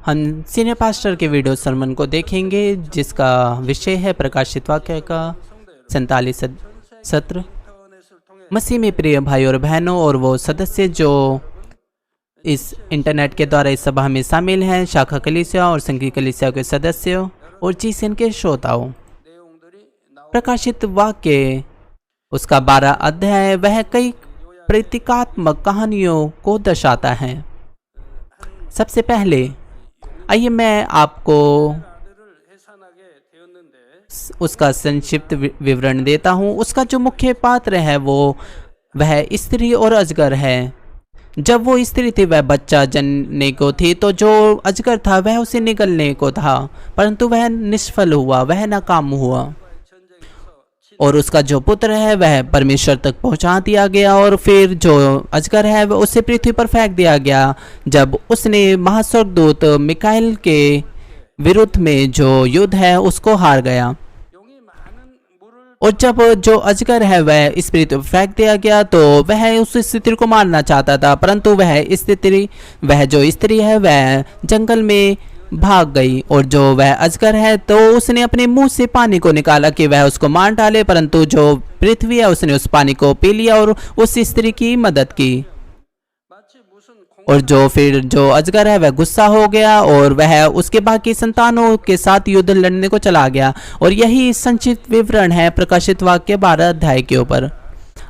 हम senior pastor के video Sarman को देखेंगे जिसका विषय है प्रकाशित वाक्य का 47 सत्र। मसीह में प्रिय भाई और बहनों और वो सदस्य जो इस इंटरनेट के द्वारा इस सभा में शामिल हैं, शाखा कलीसिया और संघीय कलीसिया के सदस्यों और जीसन के श्रोताओं, प्रकाशित वाक्य उसका 12 अध्याय वह कई प्रतीकात्मक कहानियों को दर्शाता है। सबसे पहले आइए मैं आपको उसका संक्षिप्त विवरण देता हूँ। उसका जो मुख्य पात्र है वह स्त्री और अजगर है। जब वो स्त्री थी वह बच्चा जनने को थी, तो जो अजगर था वह उसे निगलने को था, परंतु वह निष्फल हुआ, वह नाकाम हुआ। और उसका जो पुत्र है वह परमेश्वर तक पहुंचा दिया गया और फिर जो अजगर है वह उसे पृथ्वी पर फेंक दिया गया जब उसने महास्वर्गदूत मिकाएल के विरुद्ध में जो युद्ध है उसको हार गया। और जब जो अजगर है वह इस पृथ्वी पर फेंक दिया गया तो वह उस स्त्री को मारना चाहता था, परंतु वह जो स्त्री है वह जंगल में भाग गई। और जो वह अजगर है तो उसने अपने मुंह से पानी को निकाला कि वह उसको मार डाले, परंतु जो पृथ्वी है उसने उस पानी को पी लिया और उस स्त्री की मदद की। और जो अजगर है वह गुस्सा हो गया और वह उसके बाकी संतानों के साथ युद्ध लड़ने को चला गया। और यही संक्षिप्त विवरण है प्रकाशित वाक्य 12 अध्याय के ऊपर।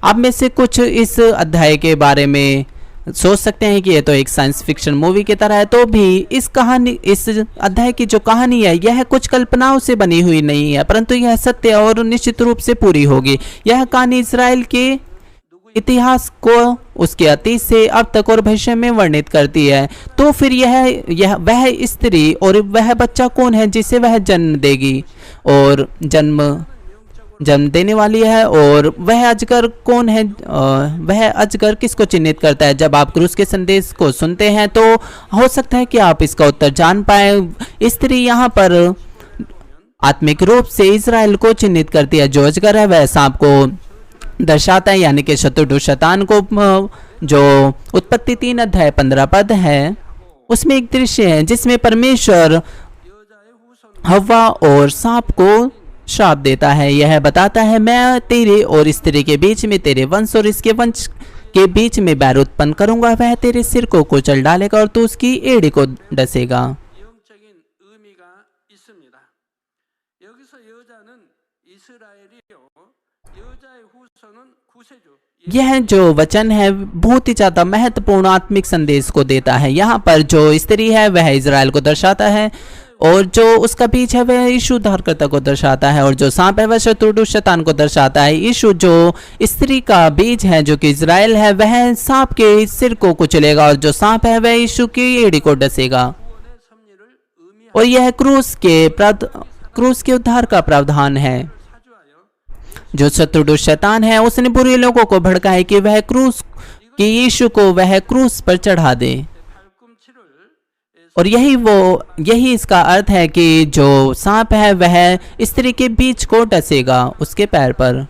आप में से कुछ इस अध्याय के बारे में सोच सकते हैं कि यह तो एक साइंस फिक्शन मूवी की तरह है, तो भी इस अध्याय की जो कहानी है यह कुछ कल्पनाओं से बनी हुई नहीं है, परंतु यह सत्य और निश्चित रूप से पूरी होगी। यह कहानी इजराइल के इतिहास को उसके अतीत से अब तक और भविष्य में वर्णित करती है। तो फिर वह स्त्री और वह बच्चा कौन है जिसे वह जन्म देगी और जन्म देने वाली है, और वह अजगर कौन है? वह अजगर किसको चिन्हित करता है? जब आप क्रूस के संदेश को सुनते हैं तो हो सकता है कि आप इसका उत्तर जान पाए। स्त्री यहाँ पर आत्मिक रूप से इजराइल को चिन्हित करती है। जो अजगर है वह सांप को दर्शाता है, यानी कि शत्रु शैतान को। जो उत्पत्ति 3 अध्याय 15 पद है उसमें एक दृश्य है जिसमें परमेश्वर हव्वा और सांप को श्राप देता है। यह बताता है, मैं तेरे और स्त्री के बीच में, तेरे वंश और इसके वंश के बीच में बैर उत्पन्न करूंगा। वह तेरे सिर को कुचल डालेगा और तू उसकी एड़ी को डसेगा। यह जो वचन है बहुत ही ज्यादा महत्वपूर्ण आत्मिक संदेश को देता है। यहाँ पर जो स्त्री है वह इजराइल को दर्शाता है और जो उसका बीज है वह यीशु उद्धारकर्ता को दर्शाता है, और जो सांप है वह शत्रु शैतान को दर्शाता है। यीशु जो स्त्री का बीज है जो कि इजराइल है वह सांप के सिर को कुचलेगा और जो सांप है वह यीशु की एड़ी को डसेगा। और यह क्रूस के उद्धार का प्रावधान है। जो शत्रु शैतान है उसने बुरे लोगों को भड़काए कि वह यीशु को वह क्रूस पर चढ़ा दे। और यही इसका अर्थ है कि जो सांप है वह स्त्री के बीच को डसेगा उसके पैर पर।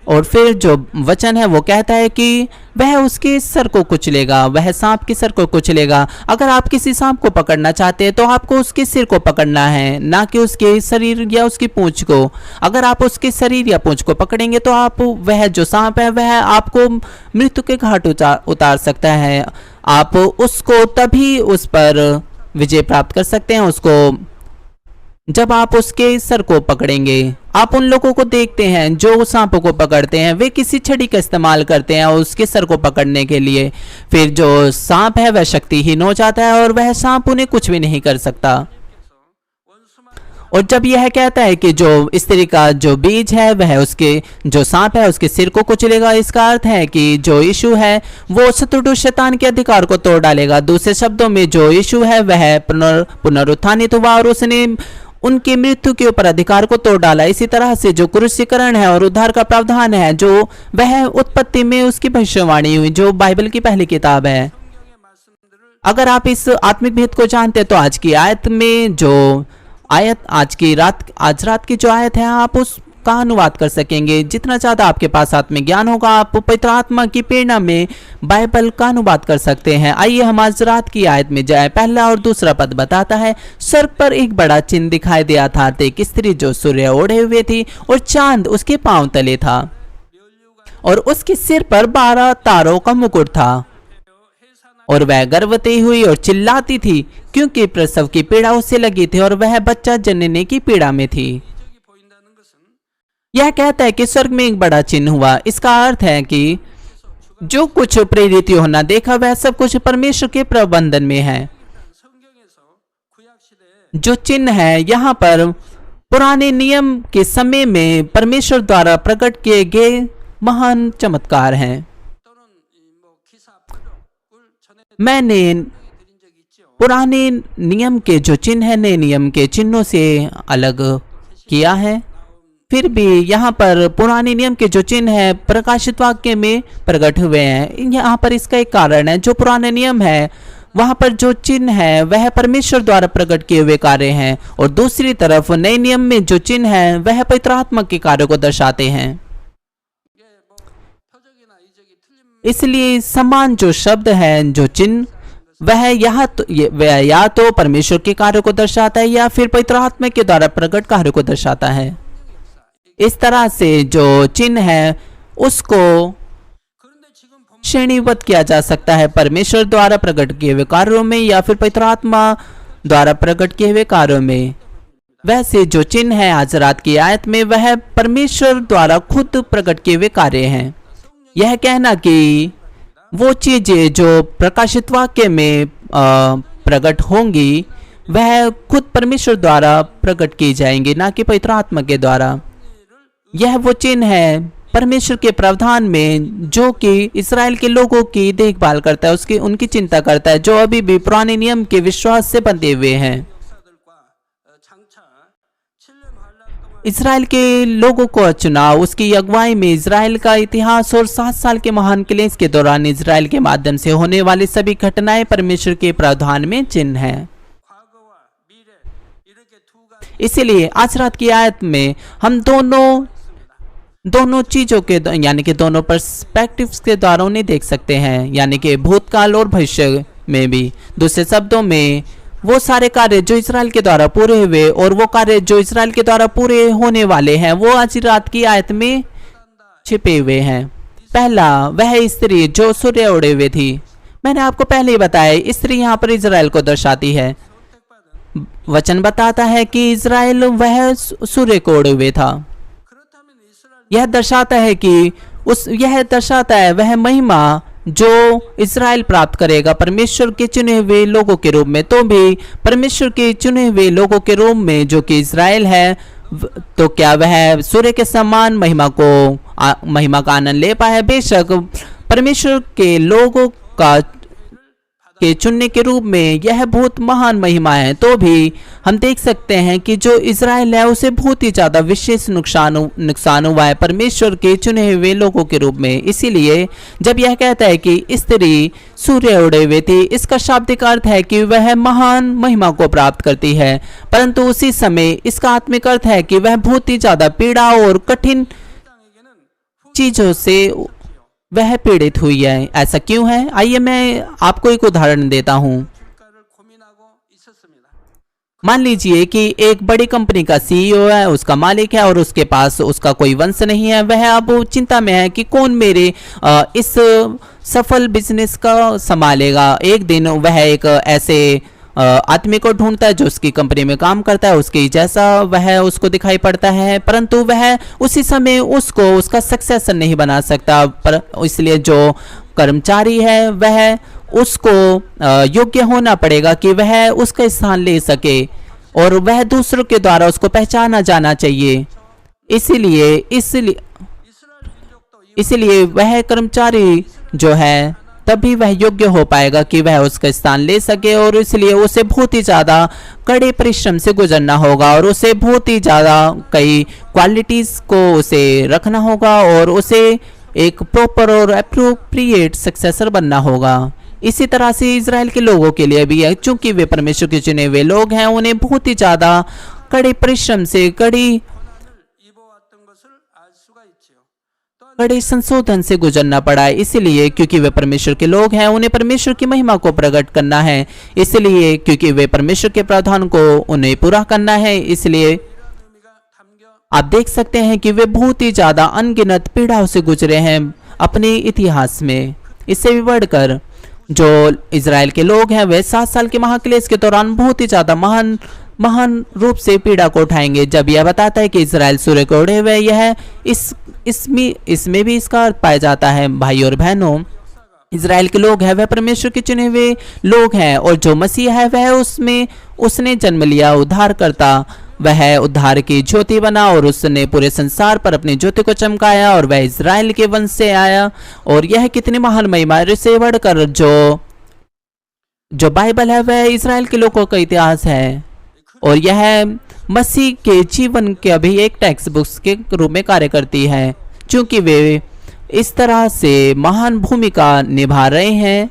और फिर जो वचन है वो कहता है कि वह उसके सर को कुचलेगा, वह सांप के सर को कुचलेगा। अगर आप किसी सांप को पकड़ना चाहते हैं तो आपको उसके सिर को पकड़ना है, ना कि उसके शरीर या उसकी पूंछ को। अगर आप उसके शरीर या पूंछ को पकड़ेंगे तो वह जो सांप है वह आपको मृत्यु के घाट उतार सकता है। आप उसको तभी उस पर विजय प्राप्त कर सकते हैं जब आप उसके सर को पकड़ेंगे। आप उन लोगों को देखते हैं जो सांपों को पकड़ते हैं, वे किसी छड़ी का इस्तेमाल करते हैं उसके सर को पकड़ने के लिए। फिर जो सांप है वह शक्तिहीन हो जाता है और वह सांप उन्हें कुछ भी नहीं कर सकता। और जब यह कहता है कि जो स्त्री का जो बीज है वह जो सांप है उसके सिर को कुचलेगा, इसका अर्थ है कि जो यीशु है वो शत्रु शैतान के अधिकार को तोड़ डालेगा। दूसरे शब्दों में जो यीशु है वह पुनरुत्थानित हुआ और उसने उनकी मृत्यु के ऊपर अधिकार को तोड़ डाला। इसी तरह से जो क्रूसीकरण है और उद्धार का प्रावधान है जो वह उत्पत्ति में उसकी भविष्यवाणी हुई, जो बाइबल की पहली किताब है। अगर आप इस आत्मिक भेद को जानते हैं तो आज की आयत में जो आज रात की जो आयत है आप का अनुवाद कर सकेंगे। जितना ज़्यादा आपके पास आत्मिक ज्ञान होगा, आप पवित्र आत्मा की प्रेरणा में बाइबल का अनुवाद कर सकते हैं। आइए हम आज रात की आयत में जाए। पहला और दूसरा पद बताता है, स्वर्ग पर एक बड़ा चिन्ह दिखाई दिया था। एक स्त्री जो सूर्य ओढ़े हुए थी और चांद उसके पांव तले था और उसके सिर पर 12 तारों का मुकुट था, और वह गर्भवती हुई और चिल्लाती थी क्योंकि प्रसव की पीड़ा उसे लगी थी और वह बच्चा जनने की पीड़ा में थी। यह कहता है कि स्वर्ग में एक बड़ा चिन्ह हुआ। इसका अर्थ है कि जो कुछ प्रेरित यूहन्ना देखा वह सब कुछ परमेश्वर के प्रबंधन में है। जो चिन्ह है यहाँ पर पुराने नियम के समय में परमेश्वर द्वारा प्रकट किए गए महान चमत्कार हैं। मैंने पुराने नियम के जो चिन्ह है नए नियम के चिन्हों से अलग किया है। फिर भी यहाँ पर पुराने नियम के जो चिन्ह है प्रकाशित वाक्य में प्रकट हुए हैं। यहाँ पर इसका एक कारण है, जो पुराने नियम है वहाँ पर जो चिन्ह है वह परमेश्वर द्वारा प्रकट किए हुए कार्य हैं, और दूसरी तरफ नए नियम में जो चिन्ह है वह पवित्र आत्मा के कार्य को दर्शाते हैं। इसलिए समान जो शब्द है, जो चिन्ह, वह या तो परमेश्वर के कार्य को दर्शाता है या फिर पवित्र आत्मा के द्वारा प्रकट कार्य को दर्शाता है। इस तरह से जो चिन्ह है उसको श्रेणीबद्ध किया जा सकता है, परमेश्वर द्वारा प्रकट किए हुए कार्यों में या फिर पवित्र आत्मा द्वारा प्रकट किए हुए कार्यों में। वैसे जो चिन्ह है आज रात की आयत में वह परमेश्वर द्वारा खुद प्रकट किए हुए कार्य हैं। यह कहना कि वो चीजें जो प्रकाशित वाक्य में प्रकट होंगी वह खुद परमेश्वर द्वारा प्रकट की जाएंगी, ना कि पवित्र आत्मा के द्वारा। यह वो चिन्ह है परमेश्वर के प्रावधान में जो कि इस्राएल के लोगों की देखभाल करता है, उसकी उनकी चिंता करता है, जो अभी भी पुराने नियम के विश्वास से बंधे हुए हैं। इस्राएल के लोगों को चुनाव उसकी अगुवाई में इस्राएल का इतिहास और 7 साल के महान क्लेश के दौरान इस्राएल के माध्यम से होने वाली सभी घटनाएं परमेश्वर के प्रावधान में चिन्ह है। इसीलिए आज रात की आयत में हम दोनों चीजों के यानी कि दोनों पर्सपेक्टिव्स के द्वारा उन्हें देख सकते हैं, यानी कि भूतकाल और भविष्य में भी। दूसरे शब्दों में वो सारे कार्य जो इस्राएल के द्वारा पूरे हुए और वो कार्य जो इस्राएल के द्वारा पूरे होने वाले हैं वो आज रात की आयत में छिपे हुए हैं। पहला, वह स्त्री जो सूर्य ओढ़े हुए थी। मैंने आपको पहले ही बताया, स्त्री यहाँ पर इस्राएल को दर्शाती है। वचन बताता है कि इस्राएल वह सूर्य को ओढ़े हुए था। यह दर्शाता है वह महिमा जो इस्राएल प्राप्त करेगा परमेश्वर के चुने हुए लोगों के रूप में। तो भी परमेश्वर के चुने हुए लोगों के रूप में जो कि इस्राएल है, तो क्या वह सूर्य के समान महिमा का आनंद ले पाए? बेशक परमेश्वर के लोगों के चुनने के रूप में यह बहुत महान महिमा है। तो भी हम देख सकते हैं कि जो इस्राएल है उसे बहुत ही ज्यादा विशेष नुकसान हुआ है परमेश्वर के चुने हुए लोगों के रूप में। इसीलिए जब यह कहता है कि स्त्री सूर्य ओढ़े हुए थी, इसका शाब्दिक अर्थ है कि वह महान महिमा को प्राप्त करती है, परंतु उसी समय इसका आत्मिक अर्थ है कि वह बहुत ही ज्यादा पीड़ा और कठिन चीजों से वह पीड़ित हुई है। ऐसा क्यों है? आइए मैं आपको एक उदाहरण देता हूँ। मान लीजिए कि एक बड़ी कंपनी का सीईओ है, उसका मालिक है और उसके पास उसका कोई वंश नहीं है। वह अब चिंता में है कि कौन मेरे इस सफल बिजनेस का संभालेगा। एक दिन वह एक ऐसे आदमी को ढूंढता है जो उसकी कंपनी में काम करता है, उसके जैसा वह उसको दिखाई पड़ता है, परंतु वह उसी समय उसको उसका सक्सेसर नहीं बना सकता। पर इसलिए जो कर्मचारी है वह उसको योग्य होना पड़ेगा कि वह उसका स्थान ले सके और वह दूसरों के द्वारा उसको पहचाना जाना चाहिए। इसलिए वह कर्मचारी जो है तभी वह योग्य हो पाएगा कि वह उसका स्थान ले सके, और इसलिए उसे बहुत ही ज़्यादा कड़े परिश्रम से गुजरना होगा और उसे बहुत ही ज़्यादा कई क्वालिटीज़ को उसे रखना होगा और उसे एक प्रॉपर और अप्रोप्रिएट सक्सेसर बनना होगा। इसी तरह से इजराइल के लोगों के लिए भी है, चूंकि वे परमेश्वर के चुने हुए लोग हैं, उन्हें बहुत ही ज़्यादा कड़े परिश्रम से कड़ी कड़े संशोधन से गुजरना पड़ा, इसलिए क्योंकि वे परमेश्वर के लोग हैं, उन्हें परमेश्वर की महिमा को प्रकट करना है, इसलिए क्योंकि वे परमेश्वर के प्रावधान को उन्हें पूरा करना है। इसलिए आप देख सकते हैं कि वे बहुत ही ज्यादा अनगिनत पीड़ाओं से गुजरे हैं अपने इतिहास में। इससे भी बढ़कर जो इजराइल के लोग हैं वे 7 साल के महाक्लेश के दौरान बहुत ही ज्यादा महान रूप से पीड़ा को उठाएंगे। जब यह बताता है कि इजराइल सूर्य को उड़े हुए, यह इसमें भी इसका अर्थ पाया जाता है। भाई और बहनों, इजराइल के लोग हैं वह परमेश्वर के चुने हुए लोग हैं, और जो मसीह है वह उसने जन्म लिया उद्धारकर्ता। वह उद्धार की ज्योति बना और उसने पूरे संसार पर अपनी ज्योति को चमकाया, और वह इजराइल के वंश से आया। और यह कितनी महान महिमा से बढ़कर जो बाइबल है वह इजराइल के लोगों का इतिहास है, और यह मसीह के जीवन के अभी एक टेक्स्ट बुक के रूप में कार्य करती है, क्योंकि वे इस तरह से महान भूमिका निभा रहे हैं।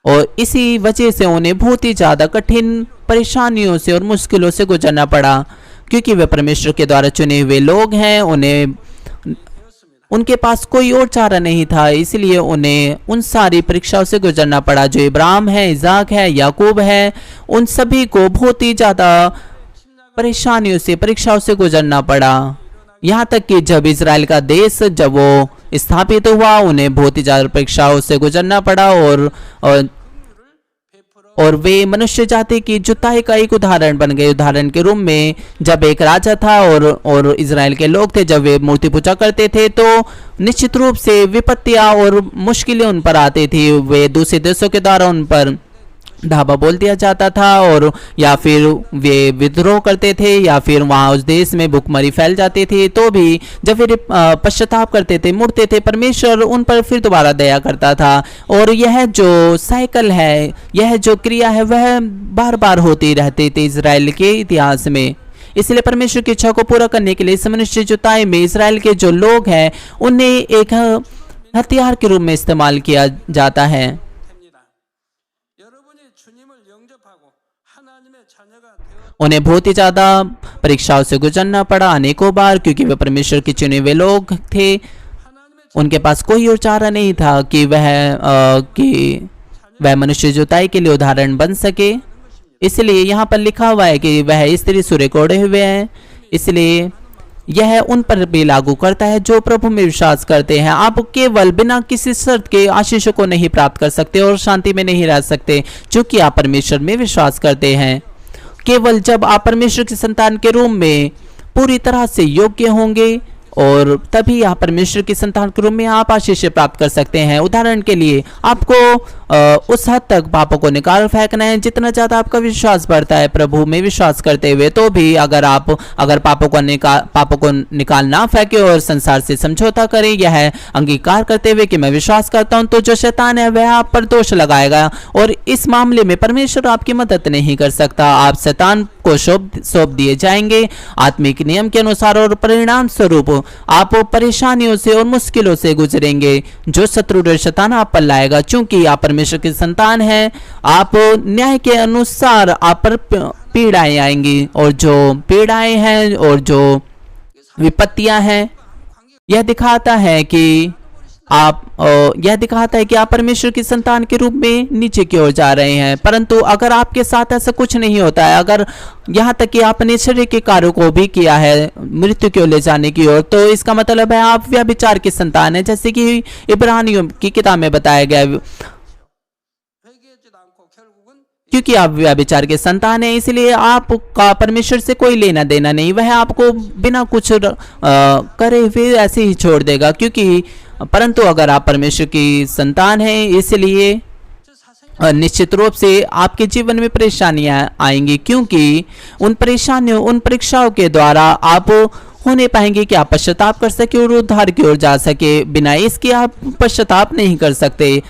और इसी वजह से उन्हें बहुत ही ज़्यादा कठिन परेशानियों से और मुश्किलों से गुजरना पड़ा, क्योंकि वे परमेश्वर के द्वारा चुने हुए लोग हैं। उनके पास कोई और चारा नहीं था, इसलिए उन्हें उन सारी परीक्षाओं से गुजरना पड़ा। जो इब्राहिम है, इजाक है, याकूब है, उन सभी को बहुत ही ज़्यादा परेशानियों से, परीक्षाओं से गुजरना पड़ा। यहाँ तक कि जब इजराइल का देश जब वो स्थापित हुआ, उन्हें बहुत ही ज़्यादा परीक्षाओं से गुजरना पड़ा, और वे मनुष्य जाति की जुताई का एक उदाहरण बन गए। उदाहरण के रूप में जब एक राजा था और इजराइल के लोग थे, जब वे मूर्ति पूजा करते थे तो निश्चित रूप से विपत्तियां और मुश्किलें उन पर आती थी। वे दूसरे देशों के द्वारा उन पर ढाबा बोल दिया जाता था, और या फिर वे विद्रोह करते थे, या फिर वहाँ उस देश में भूखमरी फैल जाती थी। तो भी जब वे पश्चाताप करते थे, मुड़ते थे, परमेश्वर उन पर फिर दोबारा दया करता था। और यह जो साइकिल है, यह जो क्रिया है, वह बार बार होती रहती थी इजराइल के इतिहास में। इसलिए परमेश्वर की इच्छा को पूरा करने के लिए इस मनुष्य जुताई में इजराइल के जो लोग हैं उन्हें एक हथियार के रूप में इस्तेमाल किया जाता है। उन्हें बहुत ही ज़्यादा परीक्षाओं से गुजरना पड़ा अनेकों बार, क्योंकि वे परमेश्वर के चुने हुए लोग थे। उनके पास कोई और चारा नहीं था कि वह मनुष्य जुताई के लिए उदाहरण बन सके। इसलिए यहाँ पर लिखा हुआ है कि वह स्त्री सूर्य को ओढ़े हुए हैं। इसलिए यह उन पर भी लागू करता है जो प्रभु में विश्वास करते हैं। आप केवल बिना किसी शर्त के आशीषों को नहीं प्राप्त कर सकते और शांति में नहीं रह सकते, क्योंकि आप परमेश्वर में विश्वास करते हैं। केवल जब आप परमेश्वर की संतान के रूप में पूरी तरह से योग्य होंगे, और तभी आप परमेश्वर की संतान के रूप में आप आशीष प्राप्त कर सकते हैं। उदाहरण के लिए आपको उस हद तक पापों को निकाल फेंकना है जितना ज़्यादा आपका विश्वास बढ़ता है प्रभु में विश्वास करते हुए। तो भी अगर पापों को निकाल ना फेंके और संसार से समझौता करें, यह अंगीकार करते हुए कि मैं विश्वास करता हूं, तो जो शैतान है वह आप पर दोष लगाएगा, और इस मामले में परमेश्वर आपकी मदद नहीं कर सकता। आप शैतान को सौंप दिए जाएंगे आत्मिक नियम के अनुसार, और परिणाम स्वरूप आप परेशानियों से और मुश्किलों से गुजरेंगे जो शत्रु और शैतान आप पर लाएगा। चूंकि आप परमेश्वर की संतान हैं, आप न्याय के अनुसार आप पर पीड़ाएं आएंगी, और जो पीड़ाएं हैं और जो विपत्तियां हैं, यह दिखाता है कि आप परमेश्वर की संतान के रूप में नीचे की ओर जा रहे हैं। परंतु अगर आपके साथ ऐसा कुछ नहीं होता है, अगर यहाँ तक कि आपने शरीर के कार्यों को भी किया है मृत्यु की ओर ले जाने की ओर, तो इसका मतलब है आप व्यभिचार की संतान है, जैसे कि इब्रानियों की किताब में बताया गया। क्योंकि आप व्यभिचार के संतान हैं, इसलिए आपका परमेश्वर से कोई लेना देना नहीं। वह आपको बिना कुछ करे हुए ऐसे ही छोड़ देगा। परंतु अगर आप परमेश्वर की संतान हैं, इसलिए निश्चित रूप से आपके जीवन में परेशानियां आएंगी, क्योंकि उन परीक्षाओं के द्वारा आप होने पाएंगे कि आप पश्चाताप कर सके और उद्धार की ओर जा सके। बिना इसके आप पश्चाताप नहीं कर सकते।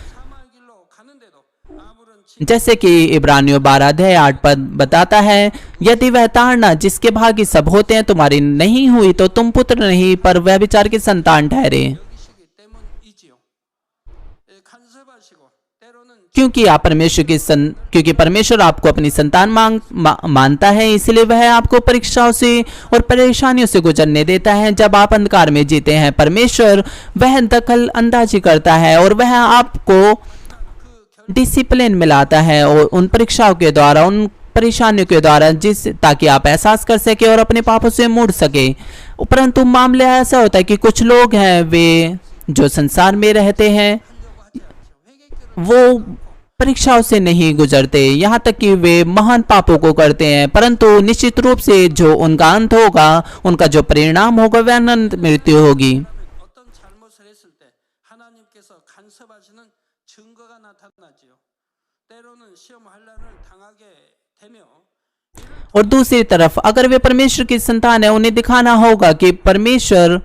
जैसे कि इब्रानियों 12:8 बताता है, यदि वह ताड़ना जिसके भागी सब होते हैं तुम्हारी नहीं हुई, तो तुम पुत्र नहीं पर व्यभिचार के संतान ठहरे। क्योंकि क्योंकि परमेश्वर आपको अपनी संतान मानता है, इसलिए वह आपको परीक्षाओं से और परेशानियों से गुजरने देता है। जब आप अंधकार में जीते हैं, परमेश्वर वह दखल अंदाजी करता है और वह आपको डिसिप्लिन में लाता है और उन परीक्षाओं के द्वारा, उन परेशानियों के द्वारा, ताकि आप एहसास कर सके और अपने पापों से मुड़ सके। परंतु मामला ऐसा होता है कि कुछ लोग हैं, वे जो संसार में रहते हैं, वो परीक्षाओं से नहीं गुजरते, यहाँ तक कि वे महान पापों को करते हैं, परंतु निश्चित रूप से जो उनका अंत होगा, उनका जो परिणाम होगा, वह अनंत मृत्यु होगी। और दूसरी तरफ अगर वे परमेश्वर की संतान है, उन्हें दिखाना होगा कि परमेश्वर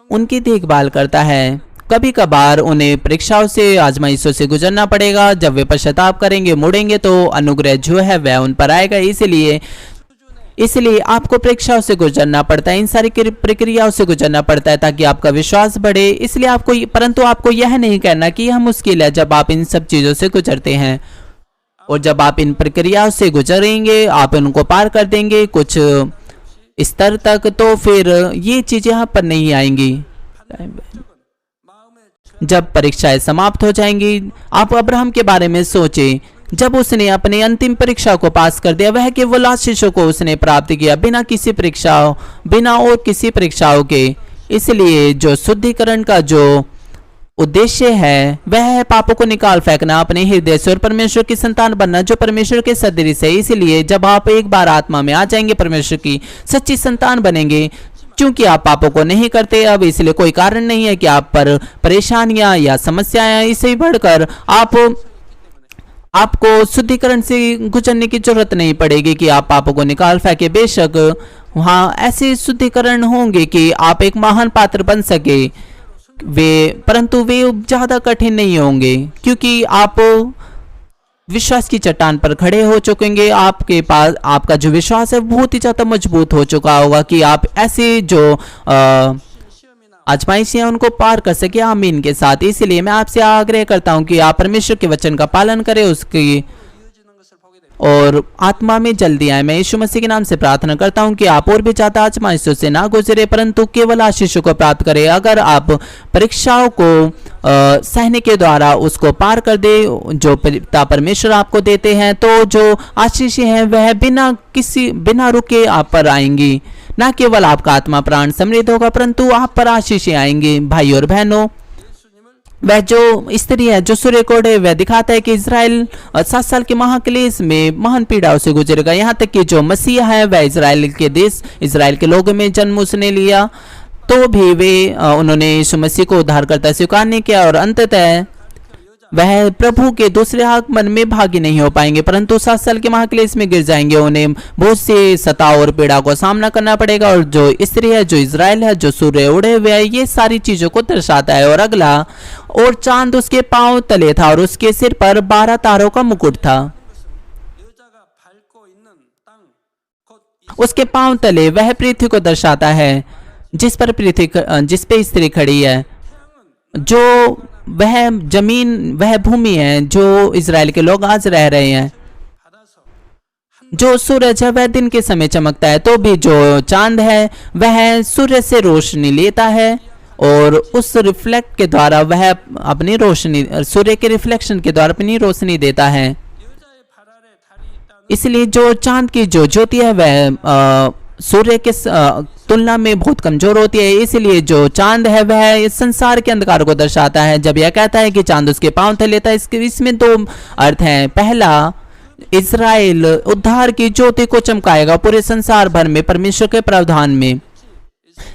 उनकी देखभाल करता है। कभी कभार उन्हें परीक्षाओं से, आजमाइशों से गुजरना पड़ेगा। जब वे पश्चाताप करेंगे, मुड़ेंगे, तो अनुग्रह जो है वह उन पर आएगा। इसलिए आपको परीक्षाओं से गुजरना पड़ता है, इन सारी प्रक्रियाओं से गुजरना पड़ता है, ताकि आपका विश्वास बढ़े। इसलिए परंतु आपको यह नहीं कहना कि यह मुश्किल है जब आप इन सब चीजों से गुजरते हैं। और जब आप इन प्रक्रियाओं से गुजरेंगे, आप उनको पार कर देंगे कुछ स्तर तक, तो फिर ये चीजें यहाँ पर नहीं आएंगी। जब परीक्षाएं समाप्त हो जाएंगी, आप अब्राहम के बारे में सोचें। जब उसने अपनी अंतिम परीक्षा को पास कर दिया, वह केवल आशीषों को उसने प्राप्त किया, बिना और किसी परीक्षाओं के। इसलिए जो शुद्धिकरण का जो उद्देश्य है, वह है पापों को निकाल फेंकना अपने हृदय से और परमेश्वर की संतान बनना, जो परमेश्वर के सदृश है। इसलिए जब आप एक बार आत्मा में आ जाएंगे, परमेश्वर की सच्ची संतान बनेंगे। क्योंकि आप पापों को नहीं करते अब, इसलिए कोई कारण नहीं है कि आप पर परेशानियां या समस्याएं। इससे बढ़कर आपको शुद्धिकरण से गुजरने की जरूरत नहीं पड़ेगी कि आप पापों को निकाल फेंके। बेशक वहाँ ऐसे शुद्धिकरण होंगे कि आप एक महान पात्र बन सके, परंतु वे ज्यादा कठिन नहीं होंगे, क्योंकि आप विश्वास की चट्टान पर खड़े हो चुकेंगे। आपके पास आपका जो विश्वास है बहुत ही ज्यादा मजबूत हो चुका होगा कि आप ऐसे जो आजमाइशें उनको पार कर सके, आमीन के साथ। इसलिए मैं आपसे आग्रह करता हूं कि आप परमेश्वर के वचन का पालन करें, उसकी और आत्मा में जल्दी आए। मैं यीशु मसीह के नाम से प्रार्थना करता हूं कि आप और भी ज्यादा आजमाइशों से ना गुजरे, परंतु केवल आशीषों को प्राप्त करें। अगर आप परीक्षाओं को सहने के द्वारा उसको पार कर दे, जो पिता परमेश्वर आपको देते हैं, तो जो आशीषें हैं वह बिना रुके आप पर आएंगी। न केवल आपका आत्मा प्राण समृद्ध होगा, परंतु आप पर आशीषें आएंगी। भाई और बहनों, वह जो स्त्री है जो सूर्य कोड है, वह दिखाता है कि इजराइल 7 साल के महाक्लेश में महान पीड़ाओं से गुजरेगा। यहाँ तक कि जो मसीहा है वह इजराइल के लोगों में जन्म उसने लिया, तो भी उन्होंने यीशु मसीह को उद्धारकर्ता स्वीकार नहीं किया, और अंततः वह प्रभु के दूसरे आगमन में भागी नहीं हो पाएंगे, परंतु 7 साल के महाक्लेश में गिर जाएंगे। उन्हें बहुत से सताव और पीड़ा को सामना करना पड़ेगा। और जो स्त्री है, जो इजराइल है, जो सूर्य उड़े हुए है, ये सारी चीजों को दर्शाता है। और अगला, और चांद उसके पांव तले था और उसके सिर पर 12 तारों का मुकुट था। उसके पांव तले वह पृथ्वी को दर्शाता है जिस पे स्त्री खड़ी है। जो वह भूमि है जो इजराइल के लोग आज रह रहे हैं। जो सूरज है वह दिन के समय चमकता है, तो भी जो चांद है वह सूर्य से रोशनी लेता है, और उस रिफ्लेक्ट के द्वारा वह अपनी रोशनी, सूर्य के रिफ्लेक्शन के द्वारा अपनी रोशनी देता है। इसलिए जो चांद की जो ज्योति है वह सूर्य के तुलना में बहुत कमजोर होती है। इसलिए जो चांद है वह इस संसार के अंधकार को दर्शाता है। जब यह कहता है कि चांद उसके पांव तले लेता है, इसमें 2 अर्थ हैं। पहला, इजराइल उद्धार की ज्योति को चमकाएगा पूरे संसार भर में परमेश्वर के प्रावधान में।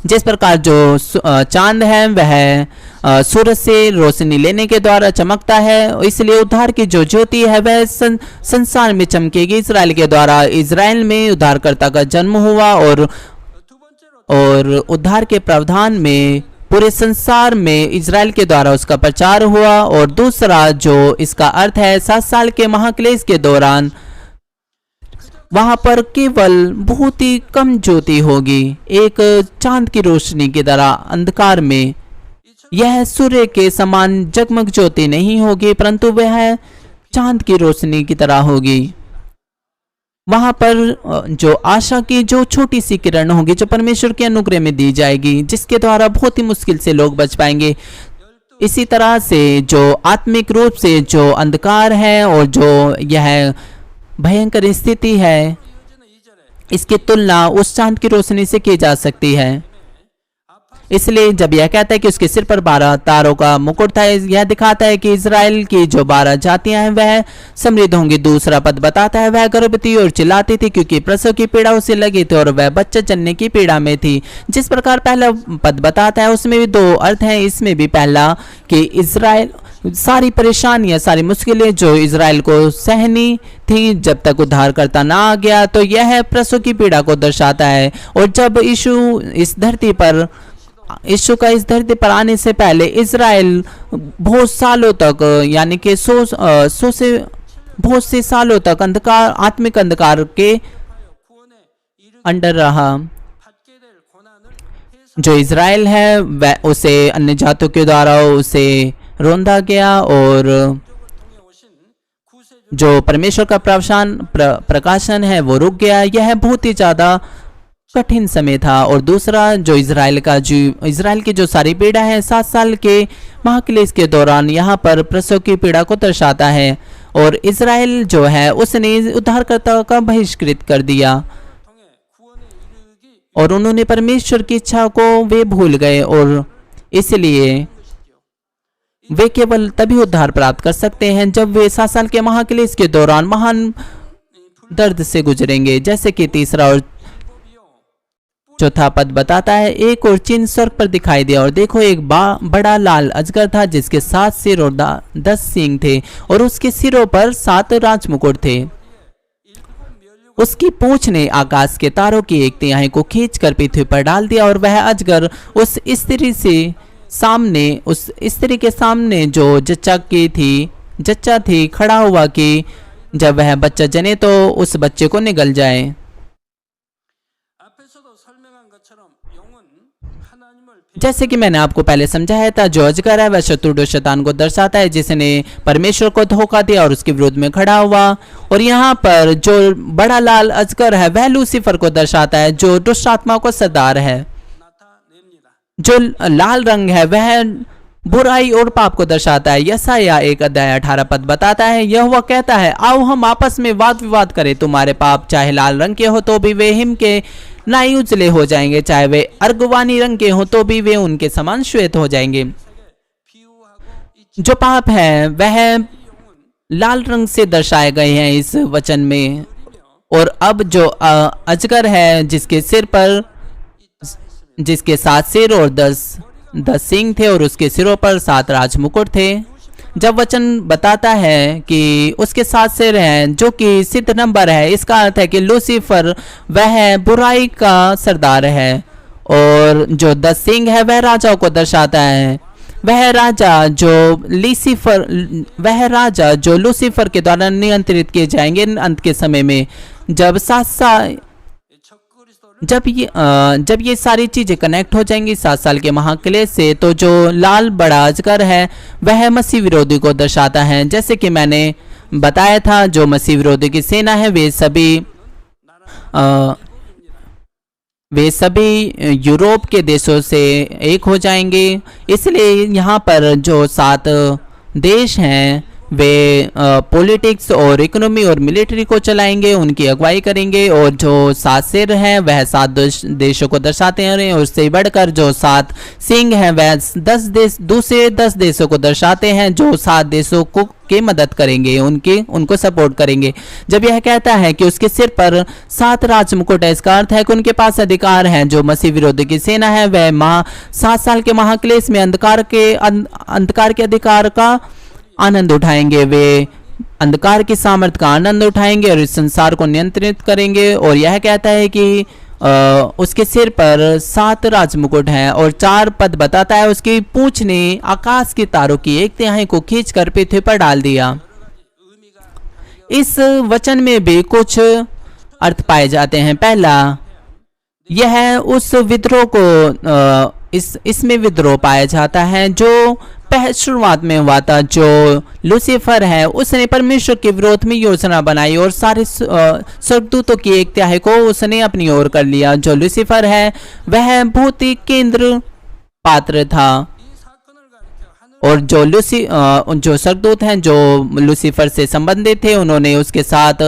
जिस प्रकार जो चांद है वह सूरज से रोशनी लेने के द्वारा चमकता है, इसलिए उद्धार की जो ज्योति है वह संसार में चमकेगी इजराइल के द्वारा। इजराइल में उद्धारकर्ता का जन्म हुआ, और उद्धार के प्रावधान में पूरे संसार में इजराइल के द्वारा उसका प्रचार हुआ। और दूसरा जो इसका अर्थ है, 7 साल के महाक्लेश के दौरान वहां पर केवल बहुत ही कम ज्योति होगी, एक चांद की रोशनी की तरह अंधकार में। यह सूर्य के समान जगमग ज्योति नहीं होगी, परंतु वह चांद की रोशनी की तरह होगी। वहां पर जो आशा की जो छोटी सी किरण होगी, जो परमेश्वर के अनुग्रह में दी जाएगी, जिसके द्वारा बहुत ही मुश्किल से लोग बच पाएंगे। इसी तरह से जो आत्मिक रूप से जो अंधकार है और जो यह भयंकर स्थिति है, इसकी तुलना उस चांद की रोशनी से की जा सकती है। इसलिए जब यह कहता है कि उसके सिर पर 12 तारों का मुकुट था, यह दिखाता है कि इज़राइल की जो 12 जातियां हैं वह समृद्ध होंगी। दूसरा पद बताता है वह गर्भवती और चिल्लाती थी क्योंकि प्रसव की पीड़ा उसे लगी थी और वह बच्चा जनने की पीड़ा में थी। जिस प्रकार पहला पद बताता है उसमें भी 2 अर्थ हैं। इसमें भी पहला कि इज़राइल सारी परेशानियां, सारी मुश्किलें जो इज़राइल को सहनी थी जब तक उद्धारकर्ता ना आ गया, तो यह प्रसव की पीड़ा को दर्शाता है। और जब यीशु का इस धरती पर आने से पहले इज़राइल बहुत सालों तक, यानी कि बहुत से सालों तक अंधकार, आत्मिक अंधकार के अंडर रहा। जो इज़राइल है वह उसे अन्य जातों के द्वारा उसे रोंदा गया और जो परमेश्वर का प्रकाशन है वो रुक गया। यह बहुत ही ज्यादा कठिन समय था। और दूसरा जो इज़राइल की जो सारी पीड़ा है 7 साल के महाक्लेश के दौरान यहाँ पर प्रसव की पीड़ा को दर्शाता है। और इज़राइल जो है उसने उद्धारकर्ता का बहिष्कृत कर दिया और उन्होंने परमेश्वर की इच्छा को वे भूल गए, और इसलिए वे केवल तभी उद्धार प्राप्त कर सकते हैं जब वे 7 साल के महाक्लेश के दौरान महान दर्द से गुजरेंगे। जैसे कि तीसरा और चौथा पद बताता है, एक और चिन्ह स्वर्ग पर दिखाई दिया और देखो एक बड़ा लाल अजगर था जिसके 7 सिर और 10 सींग थे और उसके सिरों पर 7 राजमुकुट थे। उसकी पूंछ ने आकाश के तारों की 1/3 को खींचकर पृथ्वी पर डाल दिया और वह अजगर उस स्त्री के सामने जो जच्चा थी खड़ा हुआ कि जब वह बच्चा जने तो उस बच्चे को निगल जाए। जैसे कि मैंने आपको पहले समझाया था, जो अजगर है वह शत्रु शैतान को दर्शाता है जिसने परमेश्वर को धोखा दिया और उसके विरुद्ध में खड़ा हुआ। और यहाँ पर जो बड़ा लाल अजगर है वह लूसीफर को दर्शाता है जो दुष्ट आत्मा को सरदार है। जो लाल रंग है वह बुराई और पाप को दर्शाता है। यशायाह 1:18 पद बताता है, यहोवा कहता है, आओ हम आपस में वाद विवाद करें। तुम्हारे पाप चाहे लाल रंग के हो तो भी वे हिम के नाई उजले हो जाएंगे, चाहे वे अर्गवानी रंग के हो तो भी वे उनके समान श्वेत हो जाएंगे। जो पाप है वह लाल रंग से दर्शाए गए हैं इस वचन में। और अब जो अजगर है जिसके 7 सिर और 10 सींग थे और उसके सिरों पर 7 राजमुकुट थे। जब वचन बताता है कि उसके 7 सिर हैं जो कि सिद्ध नंबर है, इसका अर्थ है कि लूसीफर वह बुराई का सरदार है। और जो 10 सींग है वह राजाओं को दर्शाता है। वह राजा जो लूसीफर के द्वारा नियंत्रित किए जाएंगे अंत के समय में। जब ये सारी चीजें कनेक्ट हो जाएंगी 7 साल के महाक्लेश से, तो जो लाल बड़ा अजगर है वह मसीह विरोधी को दर्शाता है। जैसे कि मैंने बताया था, जो मसीह विरोधी की सेना है वे सभी यूरोप के देशों से एक हो जाएंगे। इसलिए यहाँ पर जो 7 देश हैं वे पॉलिटिक्स और इकोनॉमी और मिलिट्री को चलाएंगे, उनकी अगुवाई करेंगे। और जो 7 सिर हैं वह 7 देशों को दर्शाते हैं। और उससे बढ़कर जो 7 सिंह हैं वह 10 देशों को दर्शाते हैं जो 7 देशों को की मदद करेंगे, उनको सपोर्ट करेंगे। जब यह कहता है कि उसके सिर पर 7 राजमुकुट है, इसका अर्थ है कि उनके पास अधिकार हैं। जो मसीह विरोधी की सेना है वह 7 साल के महाक्लेश में अंधकार के अधिकार का आनंद उठाएंगे। वे अंधकार की सामर्थ्य का आनंद उठाएंगे और इस संसार को नियंत्रित करेंगे। और यह कहता है कि उसके सिर पर 7 राजमुकुट हैं। और 4 पद बताता है, उसकी पूंछ ने आकाश के तारों की 1/3 को खींचकर पृथ्वी पर डाल दिया। इस वचन में भी कुछ अर्थ पाए जाते हैं। पहला, यह उस विद्रोह को इसमें विद्रोह पाया जाता है जो शुरुआत में हुआ था। जो लूसीफर है उसने परमेश्वर के विरोध में योजना बनाई और सारे स्वर्गदूतों की एक तिहाई को उसने अपनी ओर कर लिया। जो लूसीफर है वह बहुत ही केंद्र पात्र था और जो स्वर्गदूत हैं जो लूसीफर से संबंधित थे उन्होंने उसके साथ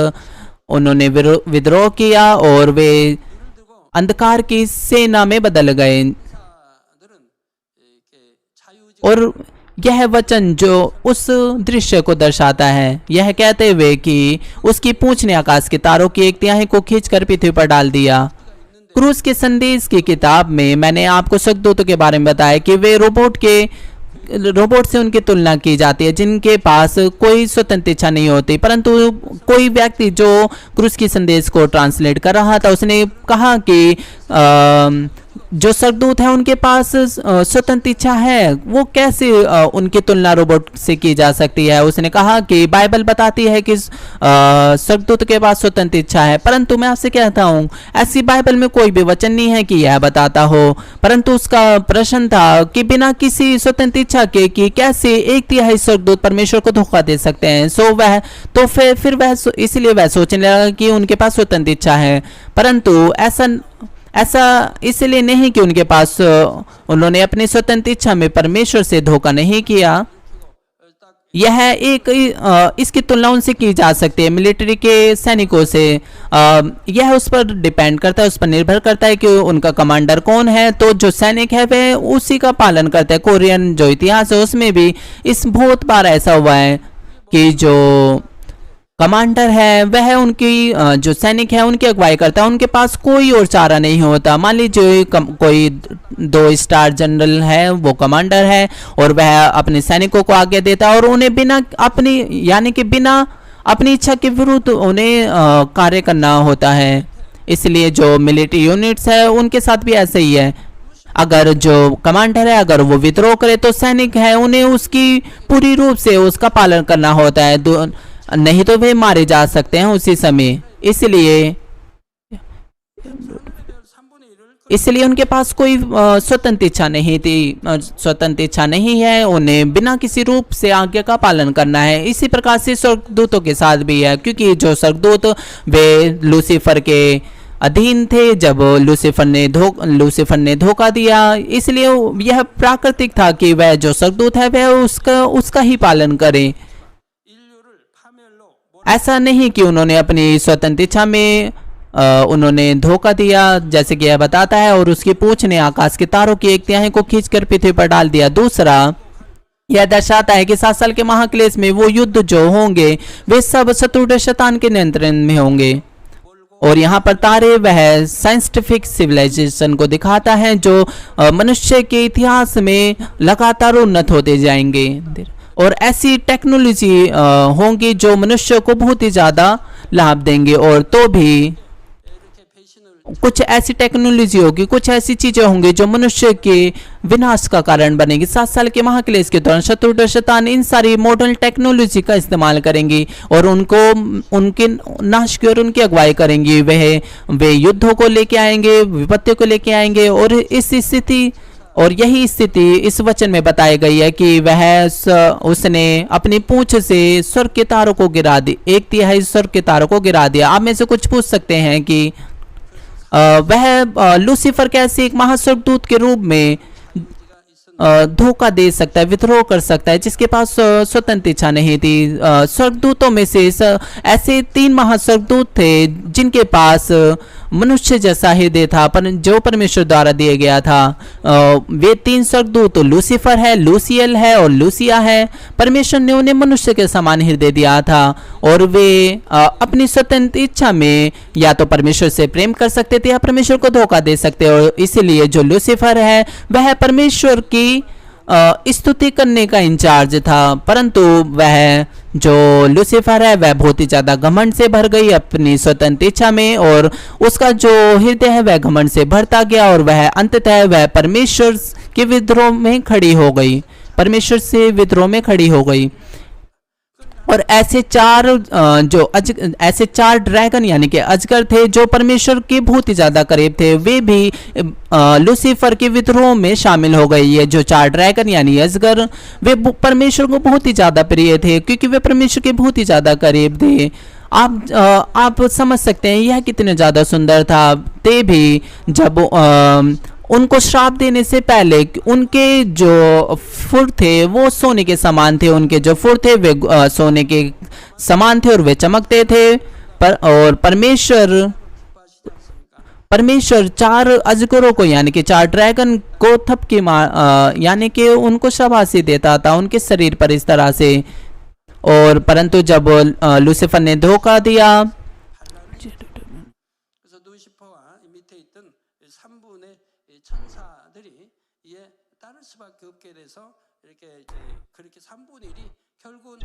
उन्होंने विद्रोह किया और वे अंधकार की सेना में बदल गए। और यह वचन जो उस दृश्य को दर्शाता है यह कहते हुए कि उसकी पूंछ ने आकाश के तारों की एक तिहाई को खींचकर पृथ्वी पर डाल दिया। क्रूस के संदेश की किताब में मैंने आपको स्वर्गदूतों के बारे में बताया कि वे रोबोट से उनकी तुलना की जाती है जिनके पास कोई स्वतंत्र इच्छा नहीं होती। परंतु कोई व्यक्ति जो क्रूस की संदेश को ट्रांसलेट कर रहा था उसने कहा कि जो स्वर्गदूत है उनके पास स्वतंत्र इच्छा है, वो कैसे उनकी तुलना रोबोट से की जा सकती है। उसने कहा कि बाइबल बताती है कि स्वर्गदूत के पास स्वतंत्र इच्छा है, परंतु मैं आपसे कहता हूँ ऐसी बाइबल में कोई भी वचन नहीं है कि यह बताता हो। परंतु उसका प्रश्न था कि बिना किसी स्वतंत्र इच्छा के कि कैसे एक तिहाई स्वर्गदूत परमेश्वर को धोखा दे सकते हैं। फिर वह इसलिए वह सोचने लगा कि उनके पास स्वतंत्र इच्छा है, परंतु ऐसा इसलिए नहीं कि उनके पास उन्होंने अपनी स्वतंत्र इच्छा में परमेश्वर से धोखा नहीं किया। यह इसकी तुलना उनसे की जा सकती है मिलिट्री के सैनिकों से। यह उस पर डिपेंड करता है, उस पर निर्भर करता है कि उनका कमांडर कौन है। तो जो सैनिक है वह उसी का पालन करता है। कोरियन जो इतिहास है उसमें भी इस बहुत बार ऐसा हुआ है कि जो कमांडर है वह उनकी जो सैनिक है उनकी अगुवाई करता है, उनके पास कोई और चारा नहीं होता। मान लीजिए कोई 2 स्टार जनरल है, वो कमांडर है और वह अपने सैनिकों को आज्ञा देता है और उन्हें बिना अपनी इच्छा के विरुद्ध उन्हें कार्य करना होता है। इसलिए जो मिलिट्री यूनिट्स है उनके साथ भी ऐसे ही है। अगर जो कमांडर है अगर वो विद्रोह करे तो सैनिक है उन्हें उसकी पूरी रूप से उसका पालन करना होता है, नहीं तो वे मारे जा सकते हैं उसी समय। इसलिए उनके पास कोई स्वतंत्र इच्छा नहीं थी, स्वतंत्र इच्छा नहीं है, उन्हें बिना किसी रूप से आज्ञा का पालन करना है। इसी प्रकार से स्वर्गदूतों के साथ भी है, क्योंकि जो स्वर्गदूत वे लूसीफर के अधीन थे जब लूसीफर ने धोखा दिया, इसलिए यह प्राकृतिक था कि वह जो स्वर्गदूत है वह उसका ही पालन करे। ऐसा नहीं कि उन्होंने अपनी स्वतंत्र इच्छा में उन्होंने धोखा दिया, जैसे कि यह बताता है, और उसकी पूंछ ने आकाश के तारों की एक तिहाई को खींचकर पृथ्वी पर डाल दिया। दूसरा, यह दर्शाता है कि 7 साल के महाक्लेश में वो युद्ध जो होंगे वे सब शत्रु शैतान के नियंत्रण में होंगे। और यहाँ पर तारे वह साइंटिफिक सिविलाइजेशन को दिखाता है जो मनुष्य के इतिहास में लगातार उन्नत होते जाएंगे और ऐसी टेक्नोलॉजी होंगी जो मनुष्य को बहुत ही ज़्यादा लाभ देंगे। और तो भी कुछ ऐसी टेक्नोलॉजी होगी, कुछ ऐसी चीज़ें होंगी जो मनुष्य के विनाश का कारण बनेगी। 7 साल के महाक्लेश के दौरान शत्रु शैतान इन सारी मॉडर्न टेक्नोलॉजी का इस्तेमाल करेंगी और उनके नाश की और उनकी अगुवाई करेंगी। वे युद्धों को लेके आएंगे, विपत्तियों को लेके आएंगे और यही स्थिति इस वचन में बताई गई है कि उसने अपनी पूंछ से स्वर्ग के तारों को गिरा दी, 1/3 स्वर्ग के तारों को गिरा दिया। आप में से कुछ पूछ सकते हैं कि वह लूसीफर कैसे एक महास्वर्गदूत के रूप में धोखा दे सकता है, विद्रोह कर सकता है, जिसके पास स्वतंत्र इच्छा नहीं थी। स्वर्गदूतों में से ऐसे 3 महास्वर्गदूत थे जिनके पास मनुष्य जैसा हृदय था जो परमेश्वर द्वारा दिया गया था। वे 3 स्वर्गदूत लूसीफर है, लूसियल है और लूसिया है। परमेश्वर ने उन्हें मनुष्य के समान हृदय दिया था और वे अपनी स्वतंत्र इच्छा में या तो परमेश्वर से प्रेम कर सकते थे या परमेश्वर को धोखा दे सकते। और इसीलिए जो लूसीफर है वह परमेश्वर की स्तुति करने का इंचार्ज था, परंतु वह जो लूसीफर है वह बहुत ही ज्यादा घमंड से भर गई अपनी स्वतंत्र इच्छा में और उसका जो हृदय है वह घमंड से भरता गया और वह अंततः वह परमेश्वर के विद्रोह में खड़ी हो गई, परमेश्वर से विद्रोह में खड़ी हो गई। और ऐसे ऐसे चार ड्रैगन यानी कि अजगर थे जो परमेश्वर के बहुत ही ज्यादा करीब थे, वे भी लूसीफर के विद्रोह में शामिल हो गए। ये जो चार ड्रैगन यानी अजगर, वे परमेश्वर को बहुत ही ज्यादा प्रिय थे क्योंकि वे परमेश्वर के बहुत ही ज्यादा करीब थे। आप समझ सकते हैं यह कितने ज्यादा सुंदर था। ते भी जब उनको श्राप देने से पहले उनके जो फुर थे वो सोने के समान थे, उनके जो फुर थे वे सोने के समान थे और वे चमकते थे। और परमेश्वर चार अजगरों को यानी कि चार ड्रैगन को थपकी मार यानी कि उनको शाबाशी देता था उनके शरीर पर इस तरह से। और परंतु जब लूसीफर ने धोखा दिया, 그래서 루시퍼와 밑에 있던 3분의 천사들이 이에 따를 수밖에 없게 돼서 이렇게 그렇게 3분의 1이 결국은 이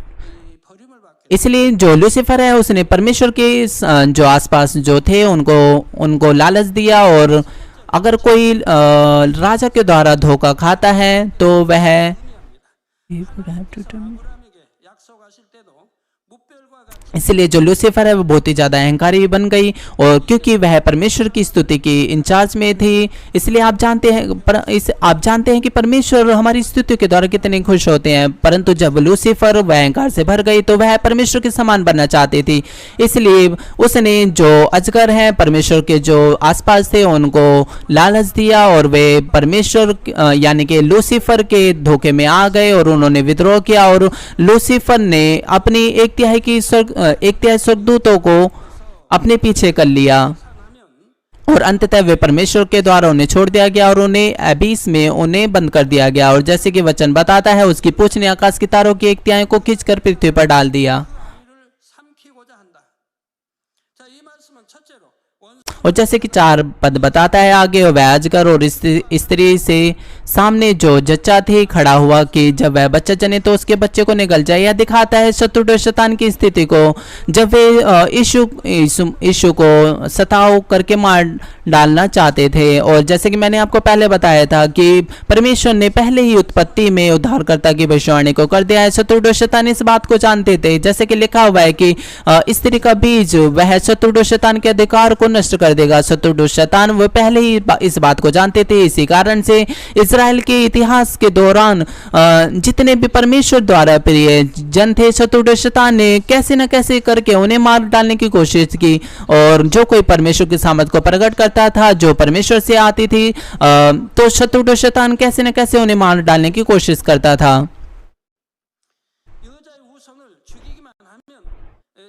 버림을 받게 इसलिए जो लूसीफर है उसने परमेश्वर के जो आसपास जो थे उनको लालच दिया। और अगर कोई राजा के द्वारा धोखा खाता है तो वह 아브라함에게 약속하실 때도 무별과 같이 इसलिए जो लूसीफर है वो बहुत ही ज्यादा अहंकारी बन गई। और क्योंकि वह परमेश्वर की स्तुति की इंचार्ज में थी, इसलिए आप जानते हैं कि परमेश्वर हमारी स्तुति के द्वारा कितने खुश होते हैं। परंतु जब लूसीफर वह अहंकार से भर गई तो वह परमेश्वर के समान बनना चाहती थी, इसलिए उसने जो अजगर है परमेश्वर के जो आसपास थे उनको लालच दिया और वे परमेश्वर यानी कि लूसीफर के धोखे में आ गए और उन्होंने विद्रोह किया। और लूसीफर ने अपनी एक तिहाई स्वर्गदूतों को अपने पीछे कर लिया और अंततः वे परमेश्वर के द्वारा उन्हें छोड़ दिया गया और उन्हें अबीस में उन्हें बंद कर दिया गया। और जैसे कि वचन बताता है उसकी पूंछ ने आकाश की तारों की एक तिहाई को खींचकर पृथ्वी पर डाल दिया। 삼키고자 한다. 자, 이 말씀은 첫째로 और जैसे कि 4 पद बताता है आगे, वह अजगर और स्त्री से सामने जो जच्चा थी खड़ा हुआ कि जब वह बच्चा जने तो उसके बच्चे को निगल जाए। यह दिखाता है शत्रु शैतान की स्थिति को जब वे यीशु को सताव करके मार डालना चाहते थे। और जैसे कि मैंने आपको पहले बताया था कि परमेश्वर ने पहले ही उत्पत्ति में उद्धारकर्ता की भविष्यवाणी को कर दिया है। शत्रु शैतान इस बात को जानते थे, जैसे कि लिखा हुआ है कि स्त्री का बीज वह शत्रु शैतान के अधिकार को नष्ट कर देगा। शत्रु शैतान वो पहले ही इस बात को जानते थे। इसी कारण से इजराइल के इतिहास के दौरान जितने भी परमेश्वर द्वारा प्रिय जन थे, शत्रु शैतान ने कैसे न कैसे करके उन्हें मार डालने की कोशिश की। और जो कोई परमेश्वर की सामर्थ को प्रकट करता था, जो परमेश्वर से आती थी, तो शत्रु शैतान कैसे न कैसे उन्हें मार डालने की कोशिश करता था। 여자의 후손을 죽이기만 하면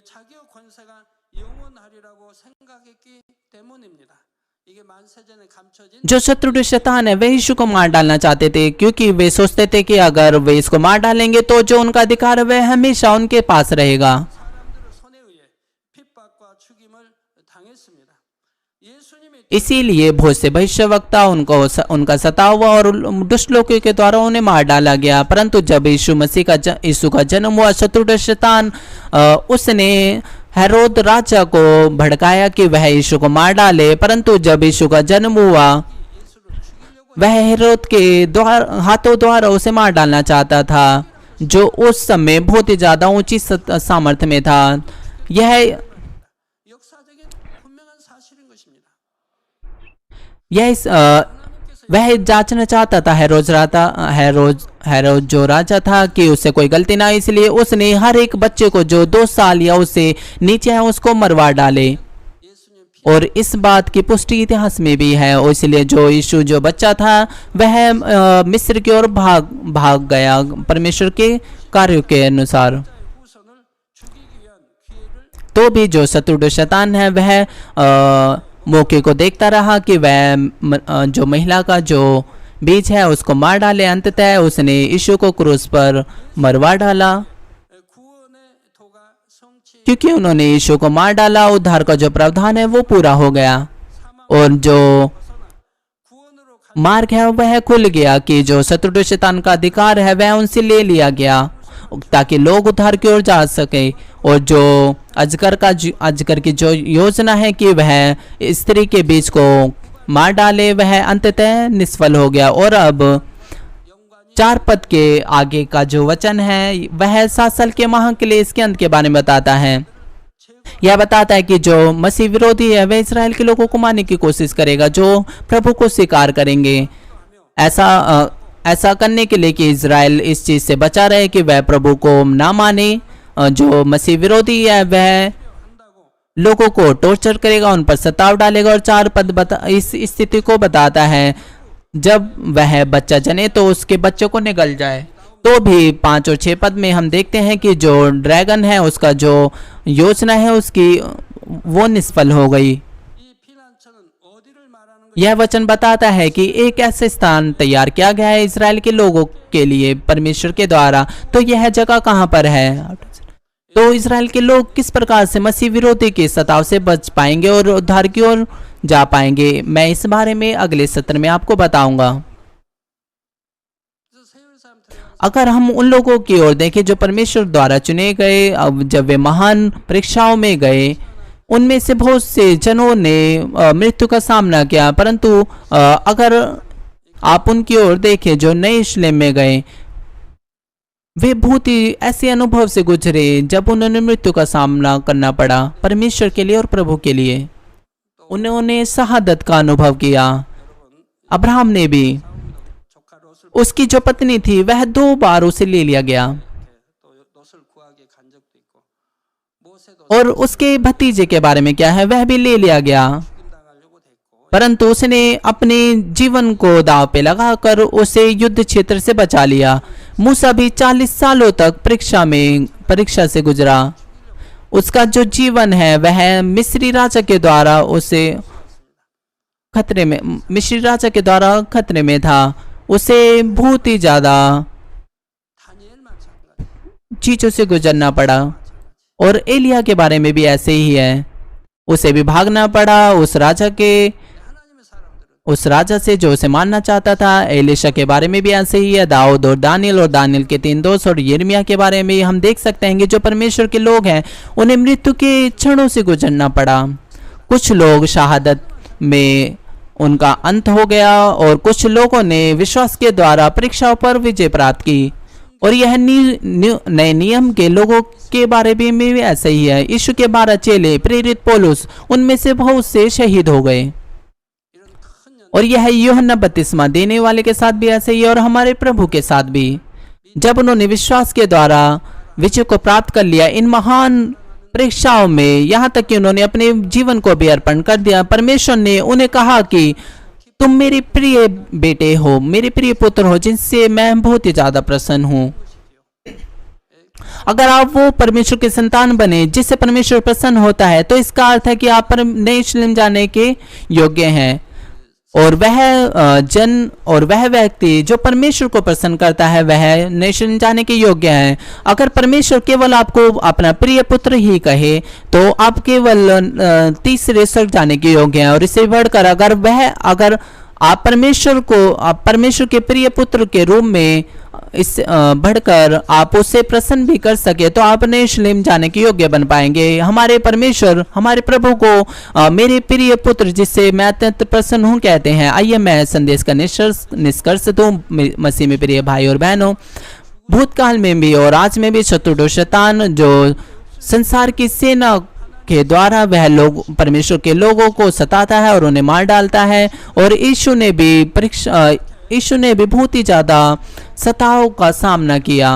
자기의 권세가 영원하리라고 생각했기 때문입니다. 이게 만세전에 감춰진 जो शत्रु शैतान है वे यीशु को मार डालना चाहते थे क्योंकि वे सोचते थे कि अगर वे इसको मार डालेंगे तो जो उनका अधिकार है वह हमेशा उनके पास रहेगा। 사람들의 손에 의해 핍박과 죽임을 당했습니다. 예수님이 इसीलिए बहुत से भविष्यवक्ता उनका सताव हुआ और दुष्ट लोगों के द्वारा उन्हें मार डाला गया। परंतु जब यीशु का जन्म हुआ, शत्रु शैतान उसने हेरोद राजा को भड़काया कि वह यीशु को मार डाले। परंतु जब यीशु का जन्म हुआ, वह हेरोद के हाथों द्वारा उसे मार डालना चाहता था, जो उस समय बहुत ही ज्यादा ऊंची सामर्थ्य में था। यह 역사적인 분명한 사실인 것입니다. वह जांचना चाहता था हेरोद जो राजा था कि उससे कोई गलती ना, इसलिए उसने हर एक बच्चे को जो 2 साल या उससे नीचे है उसको मरवा डाले। 예수님 और इस बात की पुष्टि इतिहास में भी है। और इसलिए जो यीशु जो बच्चा था वह मिस्र की ओर भाग गया परमेश्वर के कार्यों के अनुसार। 후손을 죽이기 위한 기회를 तो भी जो शत्रु शैतान है वह मौके को देखता रहा कि वह जो महिला का जो बीज है उसको मार डाले। अंततः उसने यीशु को क्रूस पर मरवा डाला। 구원의 도가 성취 क्योंकि उन्होंने यीशु को मार डाला, उद्धार का जो प्रावधान है वो पूरा हो गया और जो 구원으로 갈 मार्ग है वह खुल गया कि जो शत्रु शैतान का अधिकार है वह उनसे ले लिया गया ताकि लोग उद्धार की ओर जा सके। और जो अजगर की जो योजना है कि वह स्त्री के बीच को मार डाले, वह अंततः निष्फल हो गया। और अब 영광이 4 पद के आगे का जो वचन है वह 7 साल के महाक्लेश के अंत के बारे में बताता है। यह बताता है कि जो मसीह विरोधी है वह इसराइल के लोगों को मारने की कोशिश करेगा, जो प्रभु को स्वीकार करेंगे। ऐसा करने के लिए कि इजराइल इस चीज से बचा रहे कि वह प्रभु को ना माने। जो मसीह विरोधी है वह लोगों को टॉर्चर करेगा, उन पर सताव डालेगा। और 4 पद इस स्थिति को बताता है, जब वह बच्चा जने तो उसके बच्चों को निगल जाए। तो भी 5 और 6 पद में हम देखते हैं कि जो ड्रैगन है उसका जो योजना है उसकी वो निष्फल हो गई। 이 피난처는 어디를 말하는 것이 यह वचन बताता है कि एक ऐसे स्थान तैयार किया गया है इसराइल के लोगों के लिए परमेश्वर के द्वारा। तो यह जगह कहाँ पर है? तो इसराइल के लोग किस प्रकार से मसीह विरोधी के सताव से बच पाएंगे और उद्धार की ओर जा पाएंगे, मैं इस बारे में अगले सत्र में आपको बताऊंगा। 그래서 세월 사람 들어가서 अगर हम उन लोगों की ओर देखें जो परमेश्वर द्वारा चुने गए, अब जब वे महान परीक्षाओं में गए, उनमें से बहुत से जनों ने मृत्यु का सामना किया। परंतु अगर आप उनकी ओर देखें जो नए यरूशलेम में गए, वे बहुत ही ऐसे अनुभव से गुजरे जब उन्होंने मृत्यु का सामना करना पड़ा परमेश्वर के लिए और प्रभु के लिए। उन्होंने शहादत का अनुभव किया। अब्राहम ने भी, 조카 롯을 उसकी जो पत्नी थी वह 2 बार उसे ले लिया गया 또 롯을 구하게 간 적도 있고 모세도 और उसके भतीजे के बारे में क्या है, वह भी ले लिया गया। 죽임당하려고 됐고 परंतु उसने अपने जीवन को दांव पे लगाकर उसे युद्ध क्षेत्र से बचा लिया। मूसा भी 40 सालों तक परीक्षा से गुजरा। उसका जो जीवन है वह मिस्री राजा के द्वारा खतरे में था। उसे बहुत ही ज्यादा 다니엘 마찬가지 चीजों से गुजरना पड़ा। और एलिया के बारे में भी ऐसे ही है, उसे भी भागना पड़ा उस राजा से जो उसे मारना चाहता था। एलिशा के बारे में भी ऐसे ही है, दाऊद और दानियल के 3 दोस्त और यिर्मयाह के बारे में हम देख सकते हैं कि जो परमेश्वर के लोग हैं उन्हें मृत्यु के क्षणों से गुजरना पड़ा। कुछ लोग शहादत में उनका अंत हो गया और कुछ लोगों ने विश्वास के द्वारा परीक्षाओं पर विजय प्राप्त की। और यह नए नियम के लोगों के बारे में भी ऐसा ही है। यीशु के 12 चेले प्रेरित पौलुस, उनमें से बहुत से शहीद हो गए। 이런 큰 연 और यह यूहन्ना बपतिस्मा देने वाले के साथ भी ऐसे ही, और हमारे प्रभु के साथ भी, जब उन्होंने विश्वास के द्वारा विजय को प्राप्त कर लिया इन महान परीक्षाओं में, यहाँ तक कि उन्होंने अपने जीवन को भी अर्पण कर दिया। परमेश्वर ने उन्हें कहा कि तुम मेरे प्रिय बेटे हो, मेरे प्रिय पुत्र हो, जिनसे मैं बहुत ही ज्यादा प्रसन्न हूँ। अगर आप वो परमेश्वर के संतान बने जिससे परमेश्वर प्रसन्न होता है, तो इसका अर्थ है कि आप नए यरूशलेम जाने के योग्य हैं। और वह व्यक्ति जो परमेश्वर को प्रसन्न करता है वह नए यरूशलेम जाने के योग्य है। अगर परमेश्वर केवल आपको अपना प्रिय पुत्र ही कहे तो आप केवल तीसरे स्वर्ग जाने के योग्य हैं। और इससे बढ़कर अगर आप परमेश्वर के प्रिय पुत्र के रूप में इस बढ़कर आप उससे प्रसन्न भी कर सके तो आप नए यरूशलेम जाने के योग्य बन पाएंगे। हमारे परमेश्वर हमारे प्रभु को मेरे प्रिय पुत्र जिससे मैं अत्यंत प्रसन्न हूँ कहते हैं। आइए मैं संदेश का निष्कर्ष दूं। मसीह में प्रिय भाई और बहनों, भूतकाल में भी और आज में भी शत्रु शैतान जो संसार की सेना के द्वारा वह लोग परमेश्वर के लोगों को सताता है और उन्हें मार डालता है। और यीशु ने भी बहुत ही ज्यादा सताव का सामना किया।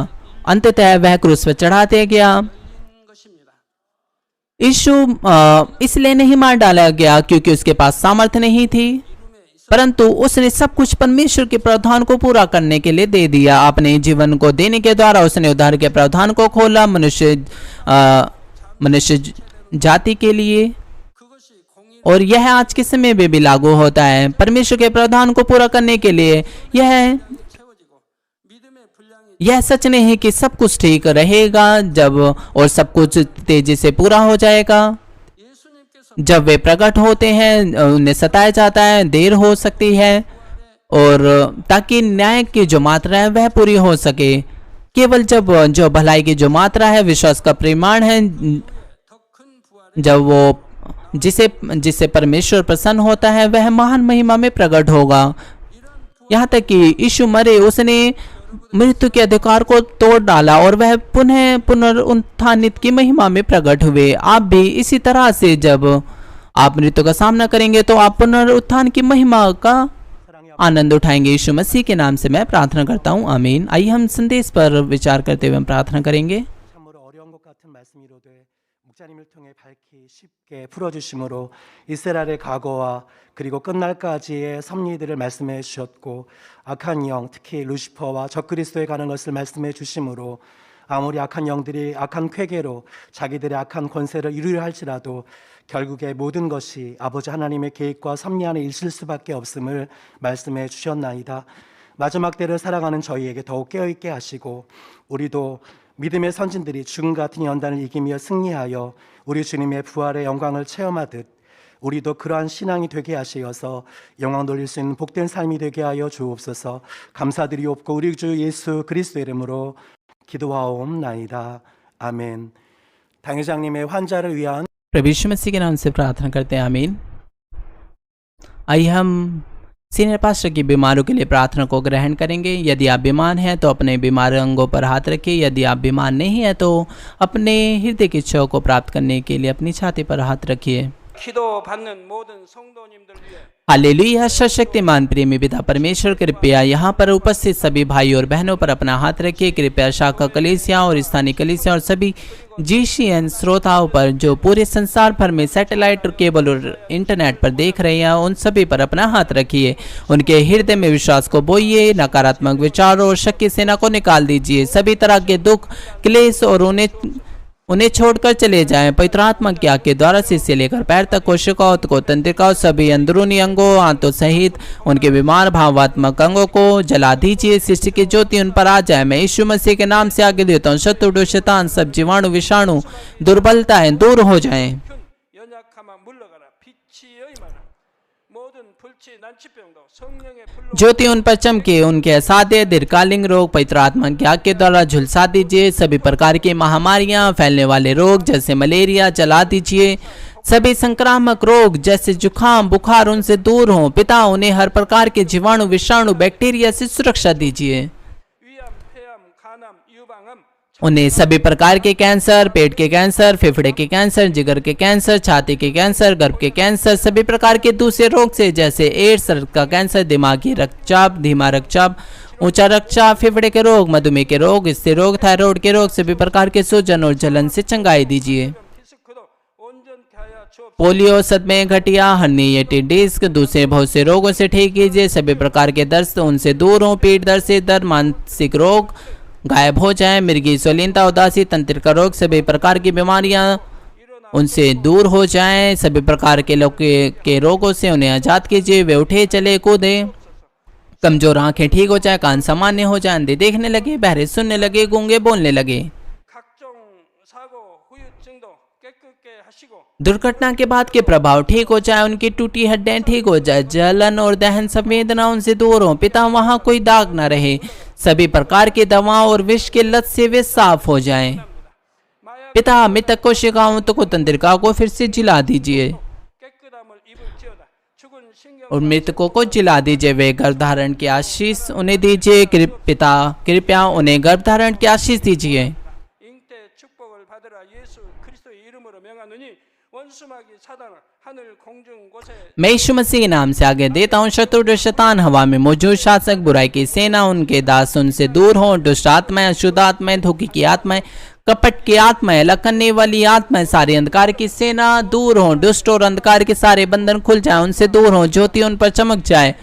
अंततः वह क्रूस पर चढ़ाते गया। 것입니다. यीशु इसलिए नहीं मार डाला गया क्योंकि उसके पास सामर्थ्य नहीं थी, परंतु उसने सब कुछ परमेश्वर के प्रावधान को पूरा करने के लिए दे दिया। अपने जीवन को देने के द्वारा उसने उद्धार के प्रावधान को खोला मनुष्य जाति के लिए। 그것이 공의 और यह आज के समय में भी लागू होता है। परमेश्वर के प्रावधान को पूरा करने के लिए 채워지고 믿음의 분량이 यह सच नहीं है कि सब कुछ ठीक रहेगा और सब कुछ तेजी से पूरा हो जाएगा। 예수님께서 जब वे प्रकट होते हैं उन्हें सताया जाता है, देर हो सकती है, और ताकि न्याय की जो मात्रा है वह पूरी हो सके। केवल जब जो भलाई की जो मात्रा है, विश्वास का परिमाण है, 더 큰 부활의 जब वो जिससे परमेश्वर प्रसन्न होता है वह महान महिमा में प्रकट होगा। यहाँ तक कि यीशु मरे, उसने मृत्यु के अधिकार को तोड़ डाला और वह पुनः पुनरुत्थानित की महिमा में प्रकट हुए। आप भी इसी तरह से जब आप मृत्यु का सामना करेंगे तो आप पुनरुत्थान की महिमा का आनंद उठाएंगे। यीशु मसीह के नाम से मैं प्रार्थना करता हूँ, आमीन। आइए हम संदेश पर विचार करते हुए हम प्रार्थना करेंगे। 참으로 어려운 것 같은 말씀이로되 목자님을 통해 밝히 쉽게 풀어주심으로 이스라엘의 과거와 그리고 끝날까지의 섭리들을 말씀해 주셨고 악한 영 특히 루시퍼와 적그리스도에 가는 것을 말씀해 주심으로 아무리 악한 영들이 악한 쾌계로 자기들의 악한 권세를 이루려 할지라도 결국에 모든 것이 아버지 하나님의 계획과 섭리 안에 있을 수밖에 없음을 말씀해 주셨나이다. 마지막 때를 살아가는 저희에게 더욱 깨어있게 하시고 우리도 믿음의 선진들이 죽음 같은 연단을 이기며 승리하여 우리 주님의 부활의 영광을 체험하듯 우리도 그러한 신앙이 되게 하시어서 영광 돌릴 수 있는 복된 삶이 되게 하여 주옵소서. 감사드리옵고 우리 주 예수 그리스도 이름으로 기도하옵나이다. 아멘. 당회장님의 환자를 위한 प्रभु यीशु मसीह के नाम से प्रार्थना करते हैं, आमीन। आइए हम सीनियर पास्टर की बीमारों के लिए प्रार्थना को ग्रहण करेंगे। यदि आप बीमार हैं तो अपने बीमार अंगों पर हाथ रखिए। यदि आप बीमार नहीं हैं तो अपने हृदय की इच्छाओं को प्राप्त करने के लिए अपनी छाती पर हाथ रखिए। 기도 받는 모든 성도님들 위해 हालेलुया। सर्वशक्तिमान प्रेमी पिता परमेश्वर, कृपया यहाँ पर उपस्थित सभी भाई और बहनों पर अपना हाथ रखिए। कृपया शाखा कलीसिया और स्थानीय कलीसिया और सभी GCN श्रोताओं पर जो पूरे संसार भर में सैटेलाइट और केबल और इंटरनेट पर देख रहे हैं, उन सभी पर अपना हाथ रखिए। उनके हृदय में विश्वास को बोइए, नकारात्मक विचारों और शक की सेना को निकाल दीजिए। सभी तरह के दुख, क्लेश और उन्हें छोड़कर चले जाएं। पवित्र आत्मा की आग के द्वारा सिर से लेकर पैर तक कोशिकाओं को, तंत्रिकाओं, सभी अंदरूनी अंगों, आंतों सहित उनके बीमार भावात्मक अंगों को जला दीजिए। सृष्टि की ज्योति उन पर आ जाए। मैं यीशु मसीह के नाम से आगे देता हूँ, शत्रु, शैतान, सब जीवाणु, विषाणु, दुर्बलताएं दूर हो जाएं। 연약함아 물러가라. 빛이 여임하라. 모든 불치 난치병도 성령의 불로 ज्योति उन पर चमके। उनके असाध्य दीर्घकालीन रोग पवित्र आत्मा की आग के द्वारा झुलसा दीजिए। सभी प्रकार की महामारियां, फैलने वाले रोग जैसे मलेरिया जला दीजिए। सभी संक्रामक रोग जैसे जुकाम, बुखार उनसे दूर हों। पिता, उन्हें हर प्रकार के जीवाणु, विषाणु, बैक्टीरिया से सुरक्षा दीजिए। 위암, 폐암, 간암, 유방암 उन्हें सभी प्रकार के कैंसर, पेट के कैंसर, फेफड़े के कैंसर, जिगर के कैंसर, छाती के कैंसर, गर्भ के कैंसर, सभी प्रकार के दूसरे रोग से जैसे एड्स, रक्त का कैंसर, दिमागी रक्तचाप, धीमा रक्तचाप, ऊंचा रक्तचाप, फेफड़े के रोग, मधुमेह के रोग, स्त्री रोग, थायराइड के रोग, सभी प्रकार के सूजन और जलन से चंगाई दीजिए। 피스크도 온전케 하여 주옵소서. पोलियो, सदमे, घटिया, हर्निएटेड डिस्क, दूसरे बहुत से रोगों से ठीक कीजिए। सभी प्रकार के दर्द उनसे दूर हों। पीठ दर्द से दर्द, मानसिक रोग गायब हो जाएं। मिर्गी, स्वलीनता, उदासी, तंत्रिका रोग, सभी प्रकार की बीमारियां उनसे दूर हो जाएं। सभी प्रकार के लोग के रोगों से उन्हें आजाद कीजिए। वे उठे, चले, कूदे। कमजोर आंखें ठीक हो जाए, कान सामान्य हो जाए, अंधे देखने लगे, बहरे सुनने लगे, गूंगे बोलने लगे। 각종 사고 후유증도 깨끗게 하시고 दुर्घटना के बाद के प्रभाव ठीक हो जाए। उनकी टूटी हड्डियां ठीक हो जाए। जलन और दहन संवेदना उनसे दूर हो। पिता, वहाँ कोई दाग न रहे। सभी प्रकार की दवाओं और विष के लत से वे साफ हो जाएं। 마약 पिता, मृतक कोशिकाओं को, तंत्रिका को फिर से जिला दीजिए 깨끗함을 입을지어다. 죽은 신경 और मृतकों को जिला दीजिए। वे गर्भधारण की आशीष उन्हें दीजिए। पिता, कृपया उन्हें गर्भधारण की आशीष दीजिए। 잉태 축복을 받으라. 예수 그리스도의 이름으로 명하노니 원수마귀 사단아 하늘 공중 곳에 मैं यीशु मसीह के नाम से आगे देता हूँ। शत्रु और शैतान, हवा में मौजूद शासक, बुराई की सेना, उनके दास उनसे दूर हों। दुष्ट आत्माएं, अशुद्ध आत्माएं, धोखे की आत्माएं, कपट की आत्माएं, अलग करने वाली आत्माएं, सारे अंधकार की सेना दूर हों। दुष्ट और अंधकार के सारे बंधन खुल जाएं, उनसे दूर हों। ज्योति उन पर चमक जाए।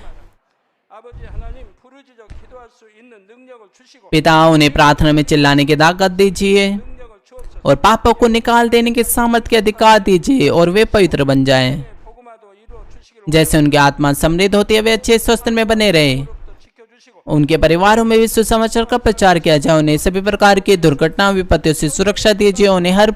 아버지 하나님 부르짖어 기도할 수 있는 능력을 주시고 पिता, उन्हें प्रार्थना में चिल्लाने की ताकत दीजिए 능력을 주옵소서. और पापों को निकाल देने के सामर्थ्य के अधिकार दीजिए और वे पवित्र बन जाएं। 복음화도 이루어 주시기를 जैसे उनकी आत्मा समृद्ध होती है, वे अच्छे स्वस्थ में बने रहे। 원수로부터 지켜주시고 उनके परिवारों में भी सुसमाचार का प्रचार किया जाए। उन्हें सभी प्रकार की दुर्घटना, विपत्तियों से सुरक्षा दीजिए। उन्हें हर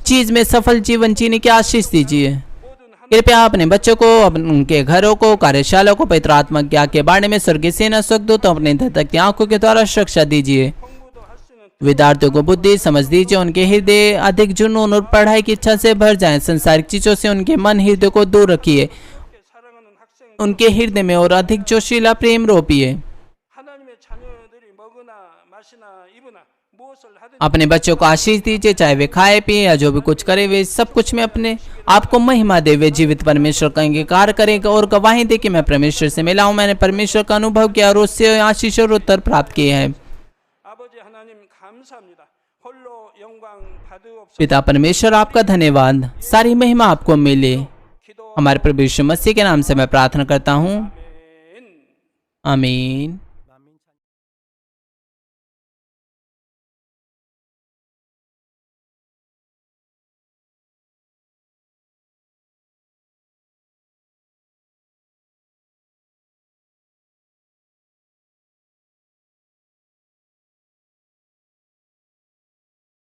चीज में सफल जीवन जीने की आशीष दीजिए। 모든 कृपया अपने बच्चों को, उनके घरों को, कार्यशालाओं को पवित्र आत्मा की आग के बारे में स्वर्गीय सेना स्वर्गदूतों अपने धधकती आंखों के द्वारा सुरक्षा दीजिए। 공부도 할 수 있는 विद्यार्थियों को बुद्धि समझ दीजिए। उनके हृदय अधिक जुनून और पढ़ाई की इच्छा से भर जाएं। संसारिक चीजों से उनके मन, हृदय को दूर रखिए। 함께 사랑하는 학생 उनके हृदय में और अधिक जोशीला प्रेम रोपिए। 하나님의 자녀들이 먹으나 무엇을 하든 अपने बच्चों को आशीष दीजिए, चाहे वे खाए पिए या जो भी कुछ करे, वे सब कुछ में अपने आपको महिमा दे। वे जीवित परमेश्वर का अंगीकार करेगा और गवाही दे कि मैं परमेश्वर से मिला हूँ, मैंने परमेश्वर का अनुभव किया और उससे आशीष और उत्तर प्राप्त किए हैं। 아버지 하나님 감사합니다. 홀로 영광 받으옵소서. पिता परमेश्वर आपका धन्यवाद, सारी महिमा आपको मिले। 기도 हमारे प्रभु यीशु मसीह के नाम से मैं प्रार्थना करता हूँ, 아멘. आमीन।